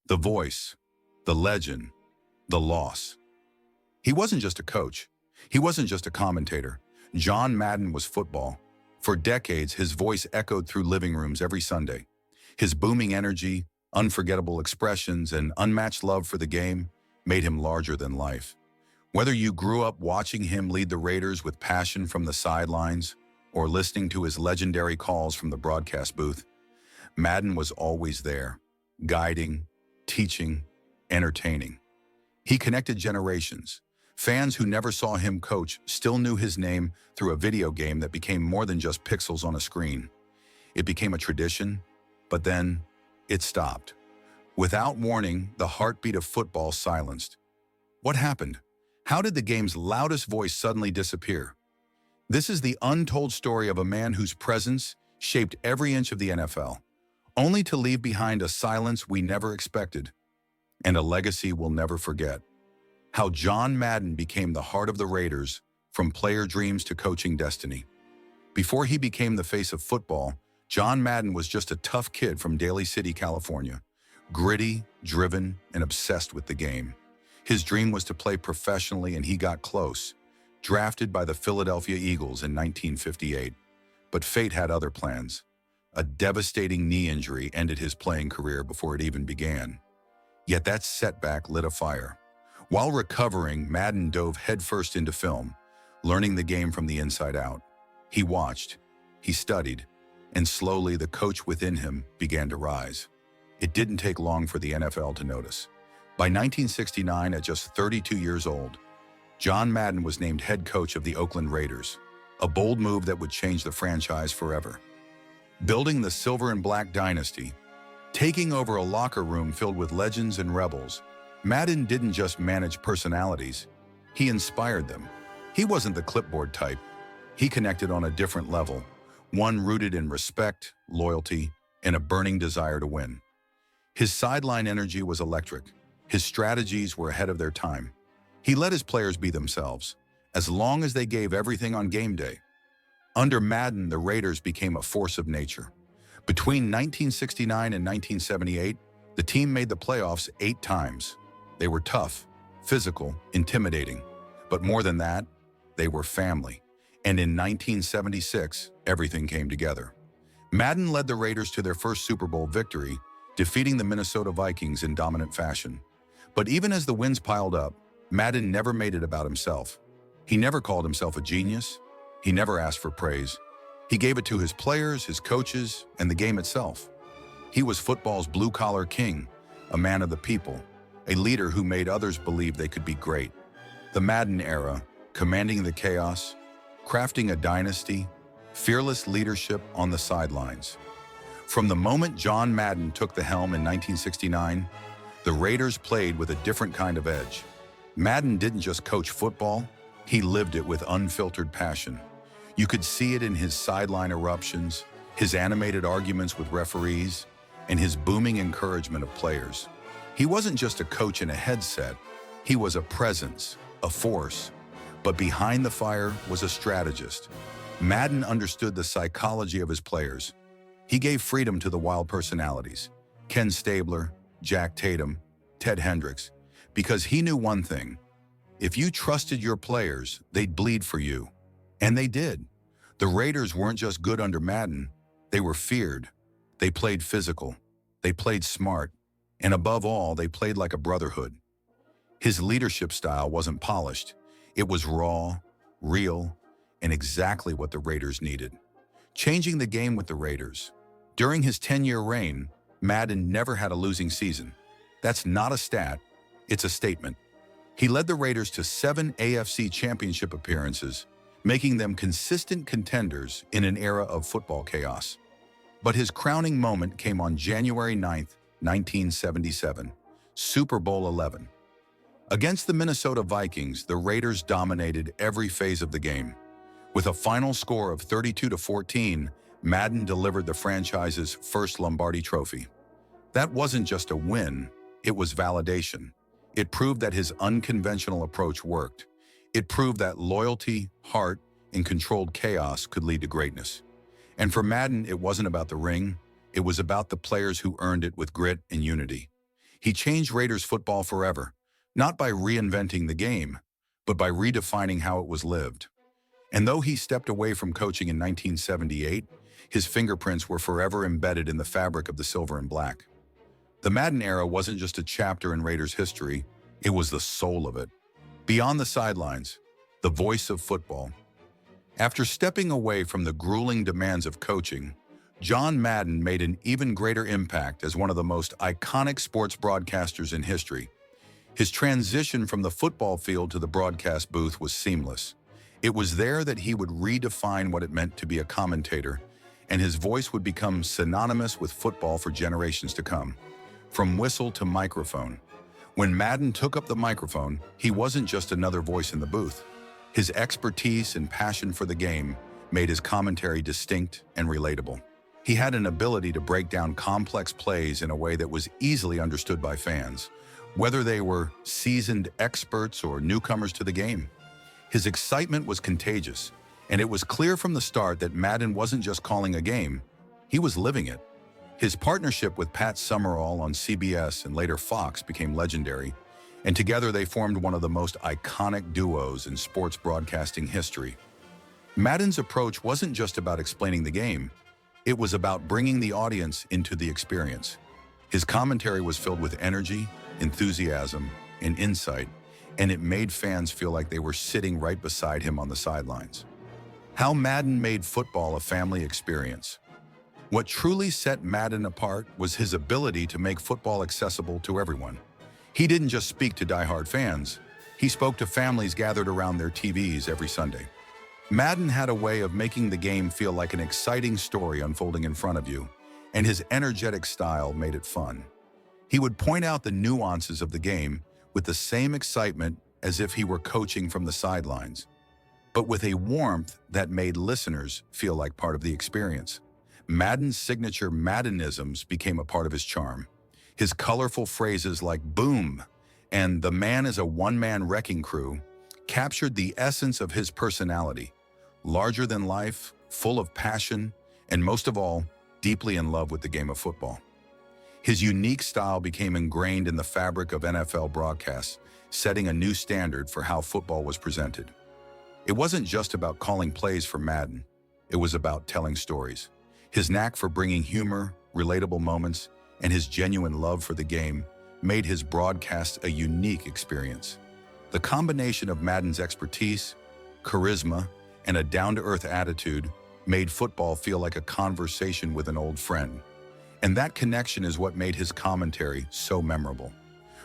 The voice, the legend, the loss. He wasn't just a coach. He wasn't just a commentator. John Madden was football. For decades, his voice echoed through living rooms every Sunday. His booming energy, unforgettable expressions, and unmatched love for the game made him larger than life. Whether you grew up watching him lead the Raiders with passion from the sidelines or listening to his legendary calls from the broadcast booth, Madden was always there, guiding, teaching, entertaining. He connected generations. Fans who never saw him coach still knew his name through a video game that became more than just pixels on a screen. It became a tradition, but then it stopped. Without warning, the heartbeat of football silenced. What happened? How did the game's loudest voice suddenly disappear? This is the untold story of a man whose presence shaped every inch of the NFL, only to leave behind a silence we never expected, and a legacy we'll never forget. How John Madden became the heart of the Raiders, from player dreams to coaching destiny. Before he became the face of football, John Madden was just a tough kid from Daly City, California. Gritty, driven, and obsessed with the game. His dream was to play professionally, and he got close. Drafted by the Philadelphia Eagles in 1958. But fate had other plans. A devastating knee injury ended his playing career before it even began. Yet that setback lit a fire. While recovering, Madden dove headfirst into film, learning the game from the inside out. He watched, he studied, and slowly the coach within him began to rise. It didn't take long for the NFL to notice. By 1969, at just 32 years old, John Madden was named head coach of the Oakland Raiders, a bold move that would change the franchise forever. Building the Silver and Black dynasty, taking over a locker room filled with legends and rebels, Madden didn't just manage personalities, he inspired them. He wasn't the clipboard type. He connected on a different level, one rooted in respect, loyalty, and a burning desire to win. His sideline energy was electric. His strategies were ahead of their time. He let his players be themselves, as long as they gave everything on game day. Under Madden, the Raiders became a force of nature. Between 1969 and 1978, the team made the playoffs 8 times. They were tough, physical, intimidating. But more than that, they were family. And in 1976, everything came together. Madden led the Raiders to their first Super Bowl victory, defeating the Minnesota Vikings in dominant fashion. But even as the wins piled up, Madden never made it about himself. He never called himself a genius. He never asked for praise. He gave it to his players, his coaches, and the game itself. He was football's blue-collar king, a man of the people, a leader who made others believe they could be great. The Madden era, commanding the chaos, crafting a dynasty, fearless leadership on the sidelines. From the moment John Madden took the helm in 1969, the Raiders played with a different kind of edge. Madden didn't just coach football, he lived it with unfiltered passion. You could see it in his sideline eruptions, his animated arguments with referees, and his booming encouragement of players. He wasn't just a coach in a headset, he was a presence, a force. But behind the fire was a strategist. Madden understood the psychology of his players. He gave freedom to the wild personalities, Ken Stabler, Jack Tatum, Ted Hendricks, because he knew one thing. If you trusted your players, they'd bleed for you. And they did. The Raiders weren't just good under Madden, they were feared. They played physical, they played smart, and above all, they played like a brotherhood. His leadership style wasn't polished. It was raw, real, and exactly what the Raiders needed. Changing the game with the Raiders. During his 10-year reign, Madden never had a losing season. That's not a stat, it's a statement. He led the Raiders to 7 AFC championship appearances, making them consistent contenders in an era of football chaos. But his crowning moment came on January 9th, 1977, Super Bowl XI. Against the Minnesota Vikings, the Raiders dominated every phase of the game. With a final score of 32-14, Madden delivered the franchise's first Lombardi trophy. That wasn't just a win, it was validation. It proved that his unconventional approach worked. It proved that loyalty, heart, and controlled chaos could lead to greatness. And for Madden, it wasn't about the ring, it was about the players who earned it with grit and unity. He changed Raiders football forever, not by reinventing the game, but by redefining how it was lived. And though he stepped away from coaching in 1978, his fingerprints were forever embedded in the fabric of the silver and black. The Madden era wasn't just a chapter in Raiders history, it was the soul of it. Beyond the sidelines, the voice of football. After stepping away from the grueling demands of coaching, John Madden made an even greater impact as one of the most iconic sports broadcasters in history. His transition from the football field to the broadcast booth was seamless. It was there that he would redefine what it meant to be a commentator, and his voice would become synonymous with football for generations to come. From whistle to microphone. When Madden took up the microphone, he wasn't just another voice in the booth. His expertise and passion for the game made his commentary distinct and relatable. He had an ability to break down complex plays in a way that was easily understood by fans, whether they were seasoned experts or newcomers to the game. His excitement was contagious, and it was clear from the start that Madden wasn't just calling a game, he was living it. His partnership with Pat Summerall on CBS and later Fox became legendary, and together they formed one of the most iconic duos in sports broadcasting history. Madden's approach wasn't just about explaining the game, it was about bringing the audience into the experience. His commentary was filled with energy, enthusiasm, and insight, and it made fans feel like they were sitting right beside him on the sidelines. How Madden made football a family experience. What truly set Madden apart was his ability to make football accessible to everyone. He didn't just speak to diehard fans, he spoke to families gathered around their TVs every Sunday. Madden had a way of making the game feel like an exciting story unfolding in front of you, and his energetic style made it fun. He would point out the nuances of the game with the same excitement as if he were coaching from the sidelines, but with a warmth that made listeners feel like part of the experience. Madden's signature Maddenisms became a part of his charm. His colorful phrases like "boom" and "the man is a one-man wrecking crew" captured the essence of his personality, larger than life, full of passion, and most of all, deeply in love with the game of football. His unique style became ingrained in the fabric of NFL broadcasts, setting a new standard for how football was presented. It wasn't just about calling plays for Madden, it was about telling stories. His knack for bringing humor, relatable moments, and his genuine love for the game made his broadcasts a unique experience. The combination of Madden's expertise, charisma, and a down-to-earth attitude made football feel like a conversation with an old friend. And that connection is what made his commentary so memorable.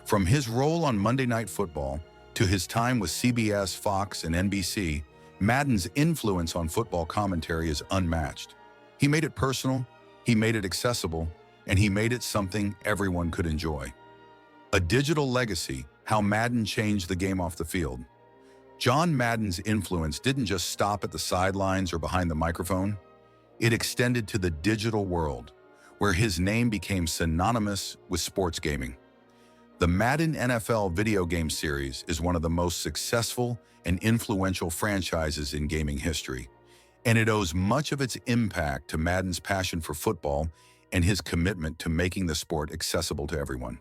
From his role on Monday Night Football to his time with CBS, Fox, and NBC, Madden's influence on football commentary is unmatched. He made it personal, he made it accessible, and he made it something everyone could enjoy. A digital legacy, how Madden changed the game off the field. John Madden's influence didn't just stop at the sidelines or behind the microphone. It extended to the digital world, where his name became synonymous with sports gaming. The Madden NFL video game series is one of the most successful and influential franchises in gaming history, and it owes much of its impact to Madden's passion for football and his commitment to making the sport accessible to everyone.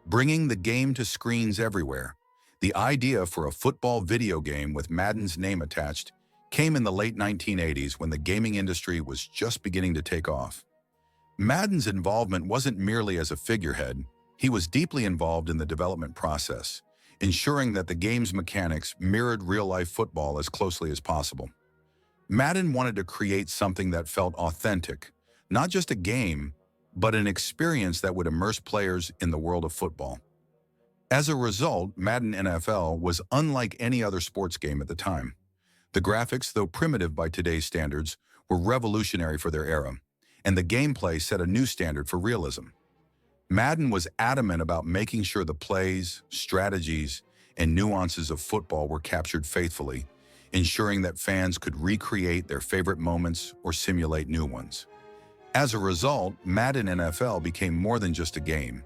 Bringing the game to screens everywhere, the idea for a football video game with Madden's name attached came in the late 1980s when the gaming industry was just beginning to take off. Madden's involvement wasn't merely as a figurehead, he was deeply involved in the development process, ensuring that the game's mechanics mirrored real-life football as closely as possible. Madden wanted to create something that felt authentic, not just a game, but an experience that would immerse players in the world of football. As a result, Madden NFL was unlike any other sports game at the time. The graphics, though primitive by today's standards, were revolutionary for their era, and the gameplay set a new standard for realism. Madden was adamant about making sure the plays, strategies, and nuances of football were captured faithfully, ensuring that fans could recreate their favorite moments or simulate new ones. As a result, Madden NFL became more than just a game.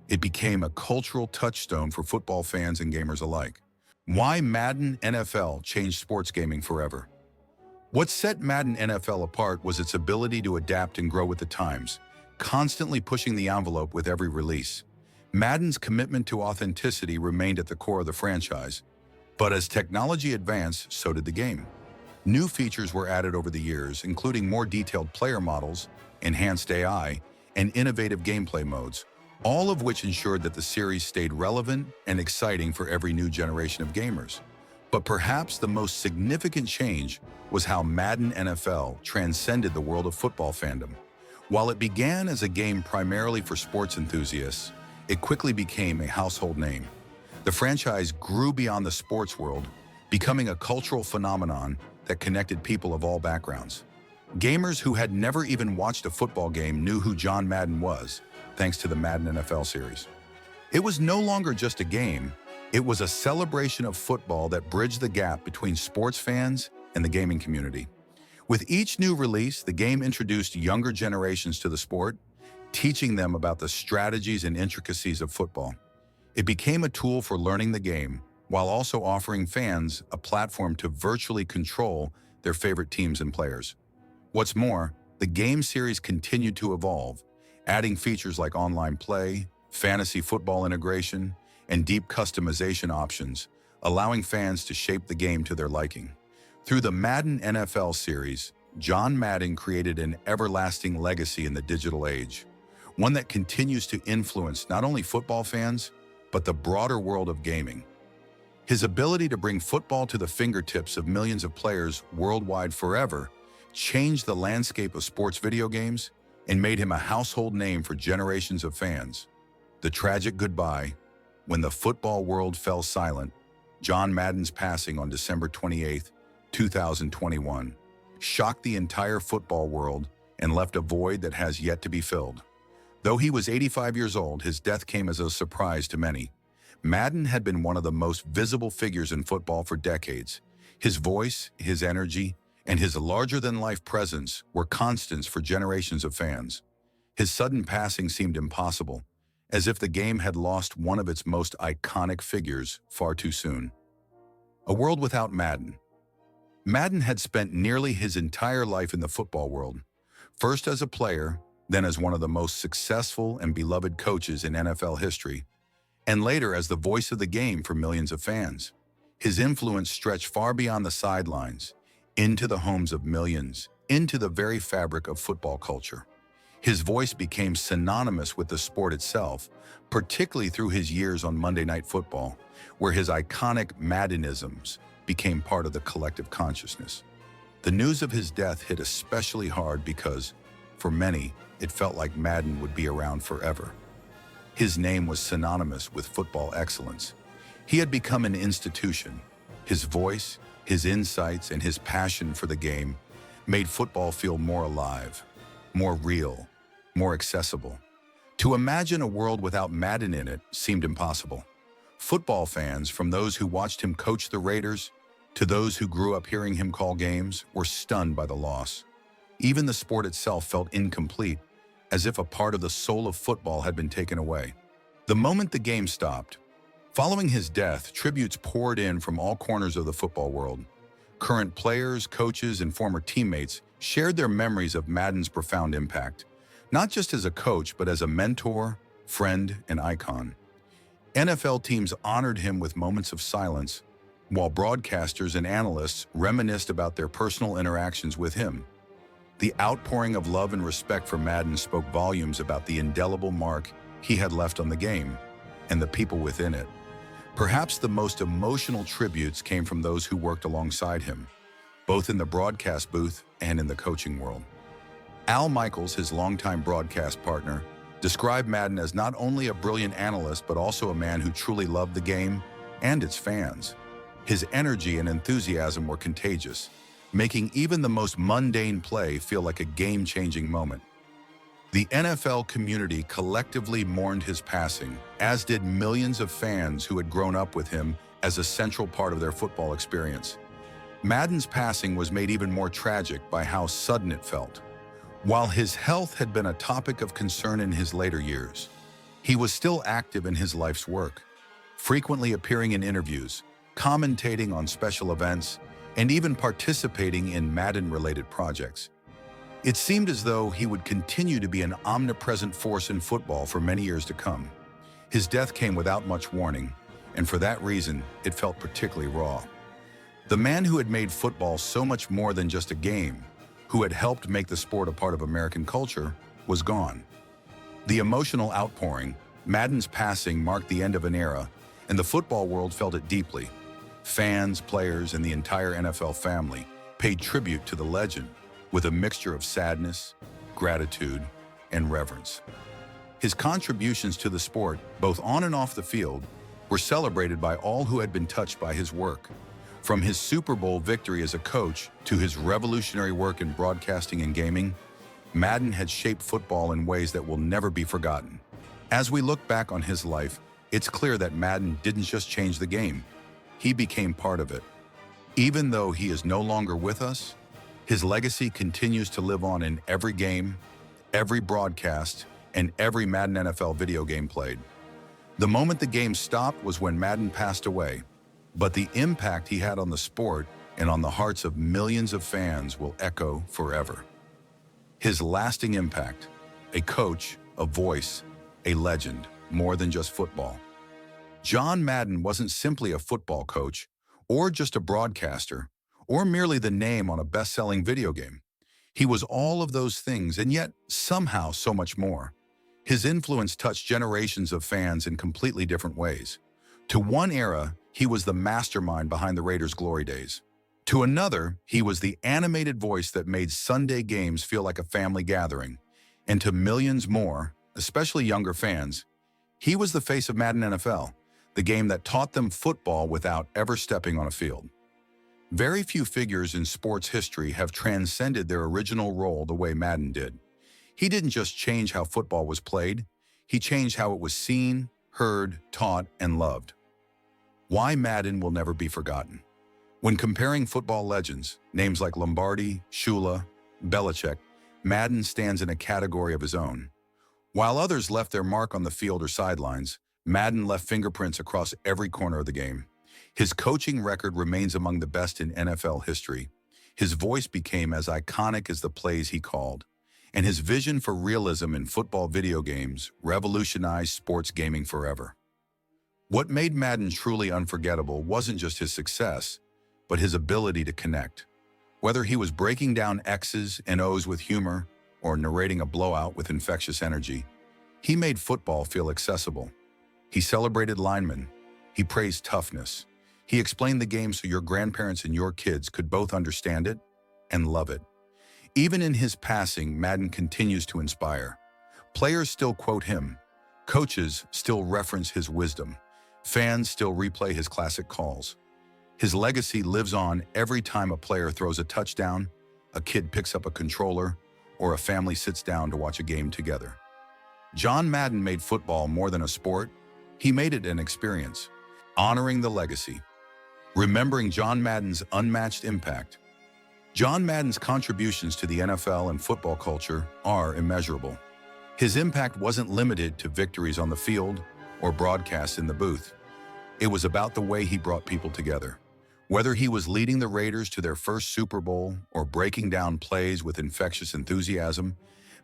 It became a cultural touchstone for football fans and gamers alike. Why Madden NFL changed sports gaming forever? What set Madden NFL apart was its ability to adapt and grow with the times, constantly pushing the envelope with every release. Madden's commitment to authenticity remained at the core of the franchise, but as technology advanced, so did the game. New features were added over the years, including more detailed player models, enhanced AI, and innovative gameplay modes, all of which ensured that the series stayed relevant and exciting for every new generation of gamers. But perhaps the most significant change was how Madden NFL transcended the world of football fandom. While it began as a game primarily for sports enthusiasts, it quickly became a household name. The franchise grew beyond the sports world, becoming a cultural phenomenon that connected people of all backgrounds. Gamers who had never even watched a football game knew who John Madden was, thanks to the Madden NFL series. It was no longer just a game, it was a celebration of football that bridged the gap between sports fans and the gaming community. With each new release, the game introduced younger generations to the sport, teaching them about the strategies and intricacies of football. It became a tool for learning the game, while also offering fans a platform to virtually control their favorite teams and players. What's more, the game series continued to evolve, adding features like online play, fantasy football integration, and deep customization options, allowing fans to shape the game to their liking. Through the Madden NFL series, John Madden created an everlasting legacy in the digital age, one that continues to influence not only football fans, but the broader world of gaming. His ability to bring football to the fingertips of millions of players worldwide forever changed the landscape of sports video games and made him a household name for generations of fans. The tragic goodbye, when the football world fell silent, John Madden's passing on December 28, 2021, shocked the entire football world and left a void that has yet to be filled. Though he was 85 years old, his death came as a surprise to many. Madden had been one of the most visible figures in football for decades. His voice, his energy, and his larger-than-life presence were constants for generations of fans. His sudden passing seemed impossible, as if the game had lost one of its most iconic figures far too soon. A world without Madden. Madden had spent nearly his entire life in the football world, first as a player, then as one of the most successful and beloved coaches in NFL history, and later as the voice of the game for millions of fans. His influence stretched far beyond the sidelines, into the homes of millions, into the very fabric of football culture. His voice became synonymous with the sport itself, particularly through his years on Monday Night Football, where his iconic Maddenisms became part of the collective consciousness. The news of his death hit especially hard because, for many, it felt like Madden would be around forever. His name was synonymous with football excellence. He had become an institution. His voice, his insights, and his passion for the game made football feel more alive, more real, more accessible. To imagine a world without Madden in it seemed impossible. Football fans, from those who watched him coach the Raiders to those who grew up hearing him call games, were stunned by the loss. Even the sport itself felt incomplete, as if a part of the soul of football had been taken away. The moment the game stopped, following his death, tributes poured in from all corners of the football world. Current players, coaches, and former teammates shared their memories of Madden's profound impact, not just as a coach, but as a mentor, friend, and icon. NFL teams honored him with moments of silence, while broadcasters and analysts reminisced about their personal interactions with him. The outpouring of love and respect for Madden spoke volumes about the indelible mark he had left on the game and the people within it. Perhaps the most emotional tributes came from those who worked alongside him, both in the broadcast booth and in the coaching world. Al Michaels, his longtime broadcast partner, described Madden as not only a brilliant analyst, but also a man who truly loved the game and its fans. His energy and enthusiasm were contagious, making even the most mundane play feel like a game-changing moment. The NFL community collectively mourned his passing, as did millions of fans who had grown up with him as a central part of their football experience. Madden's passing was made even more tragic by how sudden it felt. While his health had been a topic of concern in his later years, he was still active in his life's work, frequently appearing in interviews, commentating on special events, and even participating in Madden-related projects. It seemed as though he would continue to be an omnipresent force in football for many years to come. His death came without much warning, and for that reason, it felt particularly raw. The man who had made football so much more than just a game, who had helped make the sport a part of American culture, was gone. The emotional outpouring, Madden's passing, marked the end of an era, and the football world felt it deeply. Fans, players, and the entire NFL family paid tribute to the legend with a mixture of sadness, gratitude, and reverence. His contributions to the sport, both on and off the field, were celebrated by all who had been touched by his work. From his Super Bowl victory as a coach to his revolutionary work in broadcasting and gaming, Madden had shaped football in ways that will never be forgotten. As we look back on his life, it's clear that Madden didn't just change the game, he became part of it. Even though he is no longer with us, his legacy continues to live on in every game, every broadcast, and every Madden NFL video game played. The moment the game stopped was when Madden passed away, but the impact he had on the sport and on the hearts of millions of fans will echo forever. His lasting impact: a coach, a voice, a legend, more than just football. John Madden wasn't simply a football coach, or just a broadcaster, or merely the name on a best-selling video game. He was all of those things, and yet somehow so much more. His influence touched generations of fans in completely different ways. To one era, he was the mastermind behind the Raiders' glory days. To another, he was the animated voice that made Sunday games feel like a family gathering. And to millions more, especially younger fans, he was the face of Madden NFL, the game that taught them football without ever stepping on a field. Very few figures in sports history have transcended their original role the way Madden did. He didn't just change how football was played, he changed how it was seen, heard, taught, and loved. Why Madden will never be forgotten. When comparing football legends, names like Lombardi, Shula, Belichick, Madden stands in a category of his own. While others left their mark on the field or sidelines, Madden left fingerprints across every corner of the game. His coaching record remains among the best in NFL history. His voice became as iconic as the plays he called, and his vision for realism in football video games revolutionized sports gaming forever. What made Madden truly unforgettable wasn't just his success, but his ability to connect. Whether he was breaking down X's and O's with humor or narrating a blowout with infectious energy, he made football feel accessible. He celebrated linemen. He praised toughness. He explained the game so your grandparents and your kids could both understand it and love it. Even in his passing, Madden continues to inspire. Players still quote him. Coaches still reference his wisdom. Fans still replay his classic calls. His legacy lives on every time a player throws a touchdown, a kid picks up a controller, or a family sits down to watch a game together. John Madden made football more than a sport. He made it an experience. Honoring the legacy. Remembering John Madden's unmatched impact. John Madden's contributions to the NFL and football culture are immeasurable. His impact wasn't limited to victories on the field or broadcasts in the booth. It was about the way he brought people together. Whether he was leading the Raiders to their first Super Bowl or breaking down plays with infectious enthusiasm,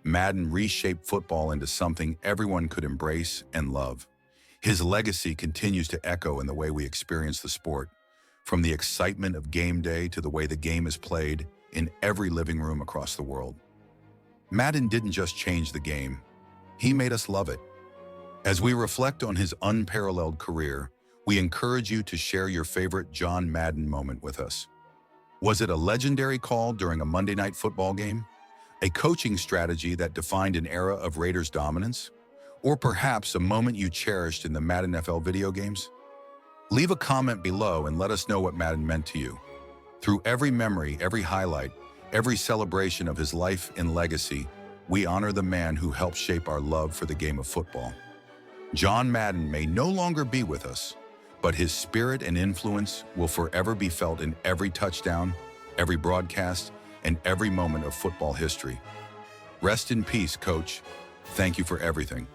Madden reshaped football into something everyone could embrace and love. His legacy continues to echo in the way we experience the sport, from the excitement of game day to the way the game is played in every living room across the world. Madden didn't just change the game, he made us love it. As we reflect on his unparalleled career, we encourage you to share your favorite John Madden moment with us. Was it a legendary call during a Monday Night Football game? A coaching strategy that defined an era of Raiders dominance? Or perhaps a moment you cherished in the Madden NFL video games? Leave a comment below and let us know what Madden meant to you. Through every memory, every highlight, every celebration of his life and legacy, we honor the man who helped shape our love for the game of football. John Madden may no longer be with us, but his spirit and influence will forever be felt in every touchdown, every broadcast, and every moment of football history. Rest in peace, Coach. Thank you for everything.